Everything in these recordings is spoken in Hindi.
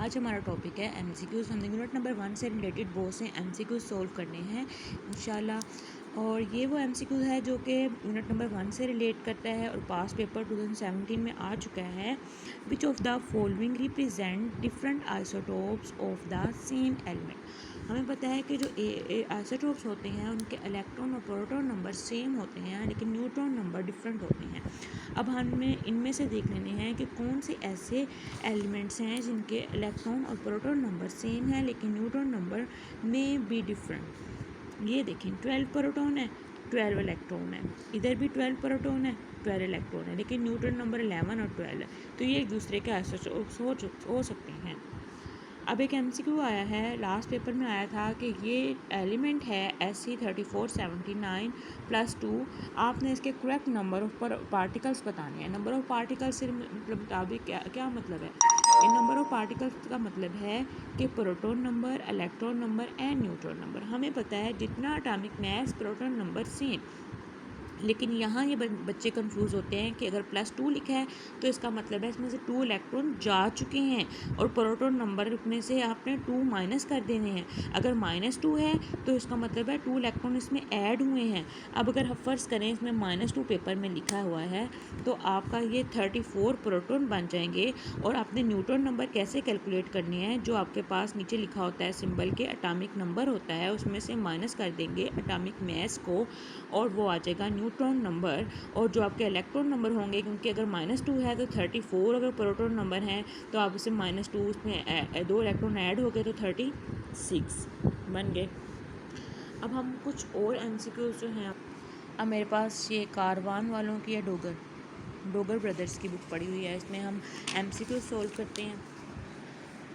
आज हमारा टॉपिक है एमसीक्यूज़। हमने यूनिट नंबर 1 से रिलेटेड बहुत से एमसीक्यूज़ सोल्व करने हैं इंशाल्लाह। और ये वो एमसीक्यूज़ है जो कि यूनिट नंबर 1 से रिलेट करता है और पास पेपर 2017 में आ चुका है। विच of the following represent different isotopes of the same element. हमें पता है कि जो आइसोटोप्स होते हैं उनके इलेक्ट्रॉन और प्रोटॉन नंबर सेम होते हैं लेकिन न्यूट्रॉन नंबर डिफरेंट होते हैं। अब हमें इनमें से देख लेने हैं कि कौन से ऐसे एलिमेंट्स हैं जिनके इलेक्ट्रॉन और प्रोटॉन नंबर सेम है लेकिन न्यूट्रॉन नंबर में बी डिफरेंट। ये देखें 12 प्रोटॉन है 12 इलेक्ट्रॉन है, इधर भी 12 प्रोटॉन है 12 इलेक्ट्रॉन है लेकिन न्यूट्रॉन नंबर 11 और 12 है, तो ये एक दूसरे के आइसोटोप्स हो सकते हैं। अब एक एमसीक्यू आया है, लास्ट पेपर में आया था कि ये एलिमेंट है SC3479 + 2। आपने इसके करेक्ट नंबर ऑफ पार्टिकल्स बताने हैं। नंबर ऑफ पार्टिकल्स से मुताबिक क्या मतलब है? इन नंबर ऑफ पार्टिकल्स का मतलब है कि proton number, electron number and neutron number. हमें पता है जितना atomic mass proton number same, लेकिन यहाँ ये बच्चे कंफ्यूज होते हैं कि अगर +2 लिखा है तो इसका मतलब है इसमें से 2 इलेक्ट्रॉन जा चुके हैं और प्रोटॉन नंबर में से आपने 2 माइनस कर देने हैं। अगर -2 है तो इसका मतलब है 2 इलेक्ट्रॉन इसमें ऐड हुए हैं। अब अगर हम फर्ज करें इसमें -2 पेपर में लिखा हुआ है तो आपका ये 34 प्रोटॉन बन जाएंगे। और आपने न्यूट्रॉन नंबर कैसे कैलकुलेट करनी है, जो आपके पास नीचे लिखा होता है सिंबल के एटॉमिक नंबर होता है उसमें से माइनस कर देंगे एटॉमिक मास को और वो आ जाएगा न्यूट्रॉन नंबर। और जो आपके इलेक्ट्रॉन नंबर होंगे, क्योंकि अगर -2 है तो 34, अगर प्रोटॉन नंबर है तो आप इसे -2 उसमें 2 इलेक्ट्रॉन ऐड हो गए तो 36 बन गए। अब हम कुछ और एमसीक्यूज जो हैं, अब मेरे पास ये कारवान वालों की या डोगर ब्रदर्स की बुक पड़ी हुई है, इसमें हम एमसीक्यूज सोल्व करते हैं।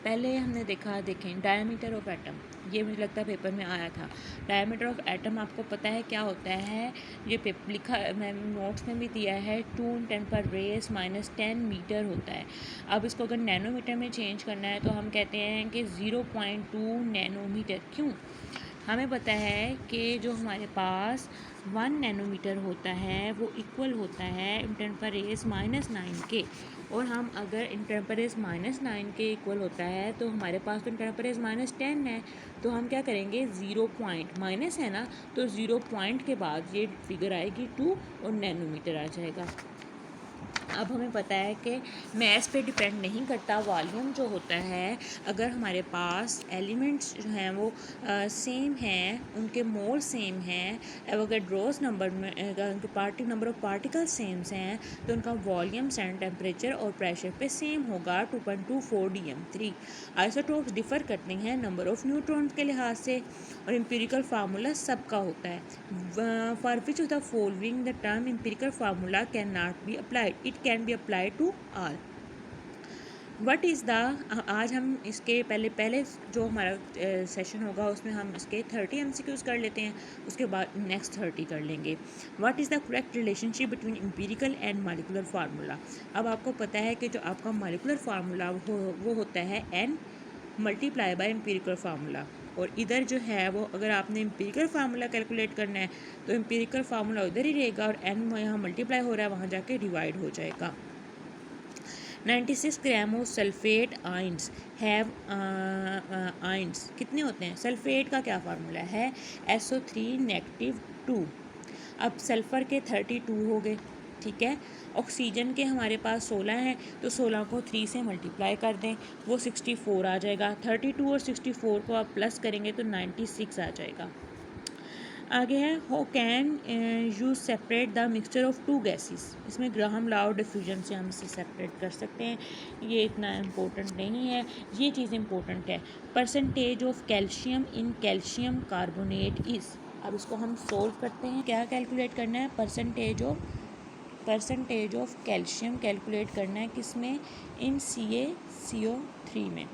पहले हमने देखें डायमीटर ऑफ एटम, ये मुझे लगता है पेपर में आया था। डायमीटर ऑफ एटम आपको पता है क्या होता है, ये पेपर लिखा मैं नोट्स में भी दिया है, 2 × 10⁻⁻10 मीटर होता है। अब इसको अगर नैनोमीटर में चेंज करना है तो हम कहते हैं कि 0.2 नैनोमीटर। क्यों? हमें पता है कि जो हमारे पास 1 नैनोमीटर होता है वो इक्वल होता है 10⁻⁻9 के, और हम अगर 10⁻⁻9 के इक्वल होता है तो हमारे पास तो 10⁻⁻10 है, तो हम क्या करेंगे 0 पॉइंट माइनस है ना, तो 0 पॉइंट के बाद ये फिगर आएगी 2 और नैनोमीटर आ जाएगा। अब हमें पता है कि मैस पे डिपेंड नहीं करता, वॉल्यूम जो होता है, अगर हमारे पास एलिमेंट्स जो हैं वो सेम हैं, उनके मोल सेम हैं, अगर ड्रॉस नंबर में उनके नंबर ऑफ पार्टिकल सेम हैं तो उनका वॉल्यूम एंड टेम्परेचर और प्रेशर पे सेम होगा 2.24 dm3। आइसोटोप्स डिफ़र करते हैं नंबर ऑफ न्यूट्रॉन्स के लिहाज से और एम्पिरिकल फार्मूला सबका होता है। For which of the following the term empirical formula can not be applied, it can be applied to all. What is the, आज हम इसके पहले जो हमारा सेशन होगा उसमें हम इसके 30 MCQs कर लेते हैं, उसके बाद नेक्स्ट 30 कर लेंगे। What is the correct relationship between empirical and molecular formula. अब आपको पता है कि जो आपका मॉलिक्यूलर फार्मूला वो होता है n × एम्पिरिकल फार्मूला, और इधर जो है वो अगर आपने एम्पिरिकल फार्मूला कैलकुलेट करना है तो एम्पिरिकल फार्मूला उधर ही रहेगा और n यहाँ मल्टीप्लाई हो रहा है वहाँ जाके डिवाइड हो जाएगा। 96 gram of sulphate ions have ions कितने होते हैं? सल्फेट का क्या फार्मूला है? SO3 -2। अब सल्फ़र के 32 हो गए, ठीक है। ऑक्सीजन के हमारे पास 16 हैं तो 16 को 3 से मल्टीप्लाई कर दें, वो 64 आ जाएगा। 32 और 64 को आप प्लस करेंगे तो 96 आ जाएगा। आगे है how can you separate the mixture of 2 gases. इसमें ग्राहम लॉ ऑफ डिफ्यूजन से हम इसे सेपरेट कर सकते हैं, ये इतना इम्पोर्टेंट नहीं है, ये चीज़ इम्पोर्टेंट है। Percentage of calcium in calcium carbonate is. अब इसको हम सोल्व करते हैं। क्या कैलकुलेट करना है? परसेंटेज ऑफ कैल्शियम कैलकुलेट करना है, किसमें? इन CaCO3 में।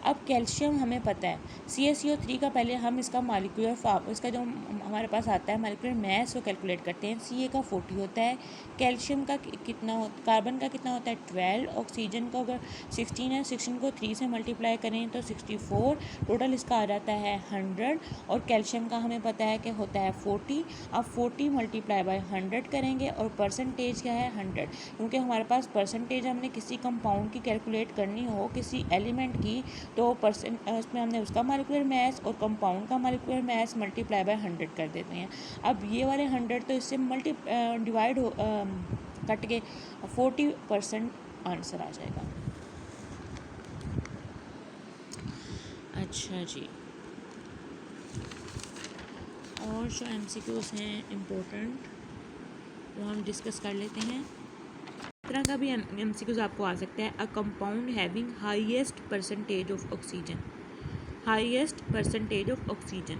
अब कैल्शियम हमें पता है, CaCO3 का पहले हम इसका मॉलिक्यूलर इसका जो हमारे पास आता है मॉलिक्यूलर मास वो कैलकुलेट करते हैं। Ca का 40 होता है, कैल्शियम का कितना कार्बन का कितना होता है 12, ऑक्सीजन का अगर 16 है, 16 को 3 से मल्टीप्लाई करें तो 64, टोटल इसका आ जाता है 100, और कैल्शियम का हमें पता है कि होता है 40। अब 40 × 100 करेंगे और परसेंटेज क्या है 100, क्योंकि हमारे पास परसेंटेज हमने किसी कंपाउंड की कैलकुलेट करनी हो, किसी एलिमेंट की, तो परसेंट उसमें हमने उसका मॉलिक्यूलर मास और कंपाउंड का मॉलिक्यूलर मास मल्टीप्लाई बाय 100 कर देते हैं। अब ये वाले 100 तो इससे डिवाइड हो कट के 40% आंसर आ जाएगा। अच्छा जी, और जो MCQs हैं इम्पोर्टेंट वो हम डिस्कस कर लेते हैं। इस तरह का भी MCQs आपको आ सकता है। A compound having highest percentage of oxygen, highest percentage of oxygen.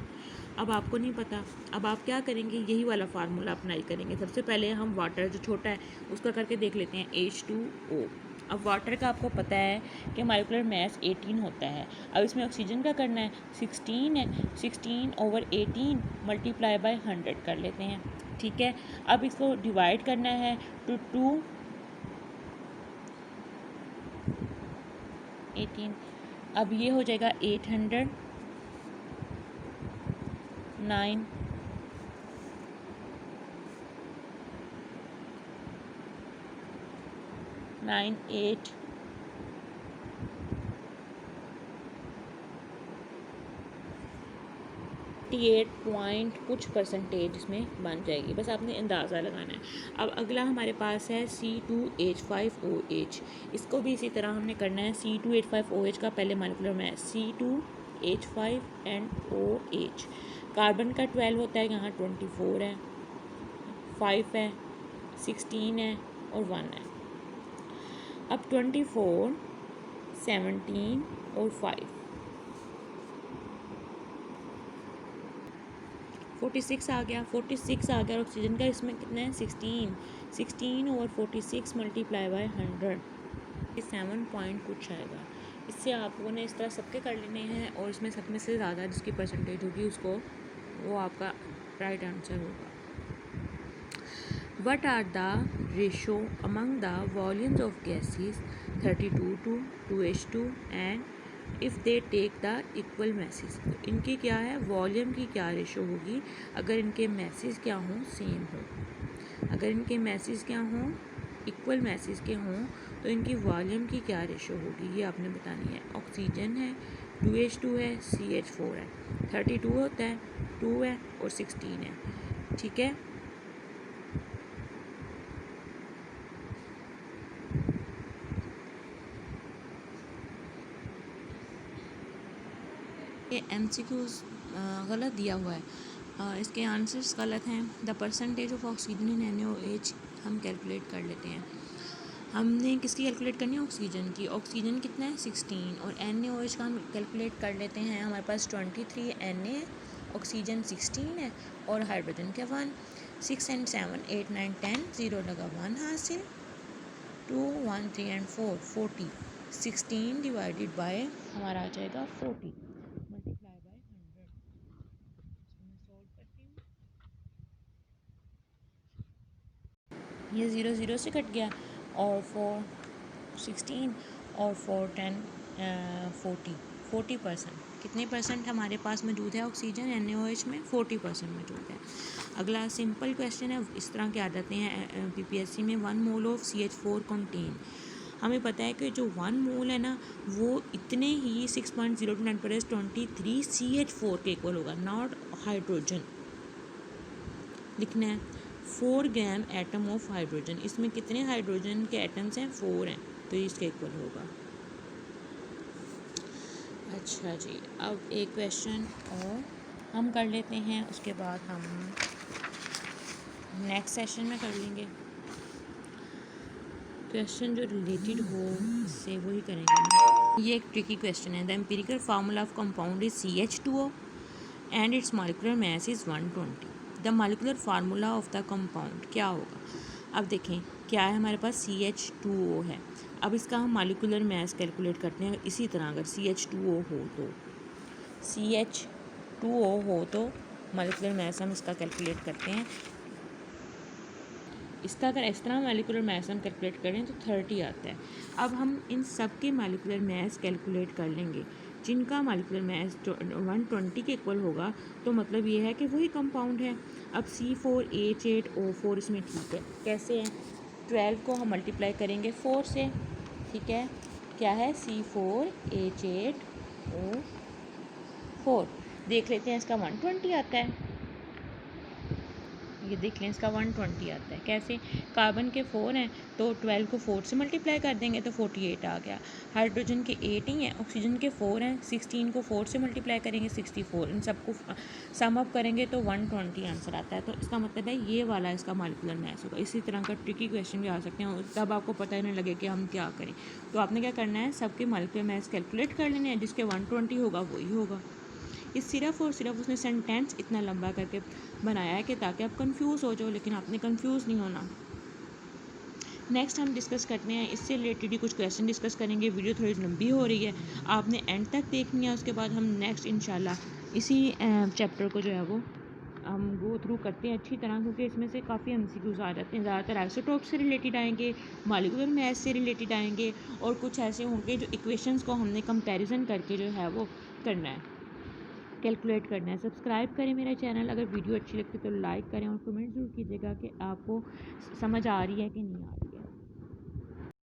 अब आपको नहीं पता, अब आप क्या करेंगे, यही वाला फार्मूला अप्लाई करेंगे। सबसे पहले हम वाटर जो छोटा है उसका करके देख लेते हैं, H2O। अब वाटर का आपको पता है कि मॉलिक्यूलर मास 18 होता है। अब इसमें ऑक्सीजन का करना है, 16 है, 16/18 मल्टीप्लाई बाय 100 कर लेते हैं, ठीक है। अब इसको डिवाइड करना है टू 18, अब ये हो जाएगा 800, 9, 9, 8, 88 पॉइंट कुछ परसेंटेज इसमें बन जाएगी, बस आपने अंदाज़ा लगाना है। अब अगला हमारे पास है C2H5OH। इसको भी इसी तरह हमने करना है। C2H5OH का पहले मॉलिक्यूलर मास C2H5NOH। कार्बन का 12 होता है, यहाँ 24 है, 5 है, 16 है और 1 है। अब 24, 17 और 5, 46 आ गया, 46 आ गया। ऑक्सीजन का इसमें कितना है, 16/46 मल्टीप्लाई बाय 100, 7 पॉइंट कुछ आएगा। इससे आपको ने इस तरह सबके कर लेने हैं और इसमें सब में से ज़्यादा जिसकी परसेंटेज होगी उसको, वो आपका राइट आंसर होगा। What are the ratio among the volumes of gases 32 to 2H2 and if they take the equal masses? तो इनकी क्या है, वॉल्यूम की क्या रेशो होगी अगर इनके मैसेज क्या हों, सेम हो। अगर इनके मैसेज क्या हों, इक्वल मैसेज के हों, तो इनकी वॉल्यूम की क्या रेशो होगी, ये आपने बतानी है। ऑक्सीजन है, 2H2 है, CH4 है, 32 होता है, 2 है और 16 है, ठीक है। ये MCQs गलत दिया हुआ है, इसके आंसर्स गलत हैं। The percentage of oxygen in NaOH हम कैलकुलेट कर लेते हैं। हमने किसकी कैलकुलेट करनी है, ऑक्सीजन की। ऑक्सीजन कितना है, 16, और NaOH का हम कैलकुलेट कर लेते हैं। हमारे पास 23 Na, ऑक्सीजन 16 है और हाइड्रोजन के 1, 6 and 7, 8, 9, 10, 0 लगा 1 हासिल, 2, 1, 3 and 4, 40, 16 डिवाइडेड बाय हमारा आ जाएगा 40 मल्टीप्लाई बाय 100। इसमें सॉल्व करती हूँ, ये 0 0 से कट गया और 4 16 और 4 10 40%। कितने परसेंट हमारे पास मौजूद है ऑक्सीजन NaOH में, 40% मौजूद है। अगला सिंपल क्वेश्चन है, इस तरह के आ जाते हैं PPSC में। 1 मोल ऑफ CH4 कंटेन, हमें पता है कि जो 1 मोल है ना वो इतने ही 6.029 पर 23 CH4 के इक्वल होगा, नॉट हाइड्रोजन। लिखना है 4 ग्राम एटम ऑफ हाइड्रोजन, इसमें कितने हाइड्रोजन के एटम्स हैं, 4 हैं, तो इसके इक्वल होगा। अच्छा जी, अब एक क्वेश्चन और हम कर लेते हैं, उसके बाद हम नेक्स्ट सेशन में कर लेंगे। क्वेश्चन जो रिलेटेड हो इससे वही करेंगे। ये एक ट्रिकी क्वेश्चन है। The empirical formula of compound is CH2O and it's molecular mass is 120। The molecular formula of the compound क्या होगा। अब देखें क्या है, हमारे पास CH2O है। अब इसका हम मॉलिक्यूलर मास कैलकुलेट करते हैं। इसी तरह अगर CH2O हो तो मॉलिक्यूलर मास हम इसका कैलकुलेट करते हैं। इसका अगर इस तरह मॉलिक्यूलर मास हम कैलकुलेट करें तो 30 आता है। अब हम इन सब के मॉलिक्यूलर मास कैलकुलेट कर लेंगे, जिनका मॉलिक्यूलर मास 120 के इक्वल होगा, तो मतलब ये है कि वही कंपाउंड है। अब C4H8O4 इसमें ठीक है, कैसे है, 12 को हम मल्टीप्लाई करेंगे 4 से, ठीक है, क्या है C4H8O4। देख लेते हैं इसका 120 आता है। ये देख लें इसका 120 आता है। कैसे? कार्बन के 4 हैं तो 12 को 4 से मल्टीप्लाई कर देंगे तो 48 आ गया। हाइड्रोजन के 8 ही हैं, ऑक्सीजन के 4 हैं, 16 को 4 से मल्टीप्लाई करेंगे 64, इन सबको सम अप करेंगे तो 120 आंसर आता है। तो इसका मतलब है ये वाला इसका मॉलिक्यूलर मास होगा। इसी तरह का ट्रिकी क्वेश्चन भी आ सकते हैं, तब आपको पता ही नहीं लगे कि हम क्या करें। तो आपने क्या करना है, सबके मॉलिक्यूलर मास कैलकुलेट कर लेने हैं, जिसके 120 होगा वही होगा। ये सिर्फ और सिर्फ उसने सेंटेंस इतना लंबा करके बनाया है कि ताकि आप कंफ्यूज हो जाओ, लेकिन आपने कंफ्यूज नहीं होना। नेक्स्ट हम डिस्कस करते हैं, इससे रिलेटेड ही कुछ क्वेश्चन डिस्कस करेंगे। वीडियो थोड़ी लंबी हो रही है, आपने एंड तक देखनी है। उसके बाद हम नेक्स्ट इंशाल्लाह इसी चैप्टर को जो है वो हम गो थ्रू करते हैं अच्छी तरह, क्योंकि इसमें से काफ़ी एमसीक्यूज आ जाते हैं। ज़्यादातर आइसोटोप से रिलेटेड आएंगे, मॉलिक्यूलर मास से रिलेटेड आएंगे, और कुछ ऐसे होंगे जो इक्वेशंस को हमने कंपैरिजन करके जो है वो करना है, कैलकुलेट करना है। सब्सक्राइब करें मेरा चैनल, अगर वीडियो अच्छी लगती है तो लाइक करें और कमेंट ज़रूर कीजिएगा कि आपको समझ आ रही है कि नहीं आ रही।